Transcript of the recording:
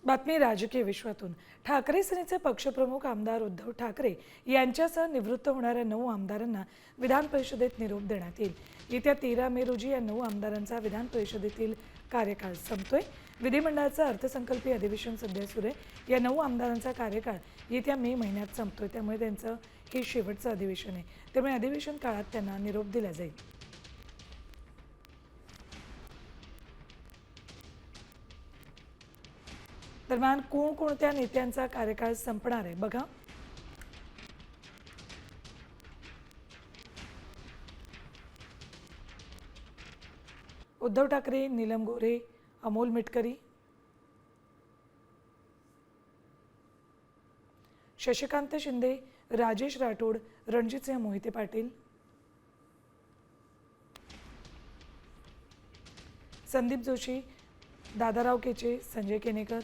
बातमी राजकीय विश्वातून. ठाकरे सेनेचे पक्षप्रमुख आमदार उद्धव ठाकरे यांच्यासह निवृत्त होणाऱ्या 9 आमदारांना विधान परिषदेत निरोप देण्यात येईल. येत्या 13 मे रोजी या 9 आमदारांचा विधान परिषदेतील कार्यकाळ संपतोय. विधिमंडळाचं अर्थसंकल्पीय अधिवेशन सध्या सुरू आहे. या 9 आमदारांचा कार्यकाळ येत्या मे महिन्यात संपतोय, त्यामुळे त्यांचं हे शेवटचं अधिवेशन आहे. त्यामुळे अधिवेशन काळात त्यांना निरोप दिला जाईल. दरम्यान कोणकोणत्या नेत्यांचा कार्यकाळ संपणार आहे बघा. उद्धव ठाकरे, नीलम गोऱ्हे, अमोल मिटकरी, शशिकांत शिंदे, राजेश राठोड, रणजितसिंह मोहिते पाटील, संदीप जोशी, दादाराव केचे, संजय केनेकर,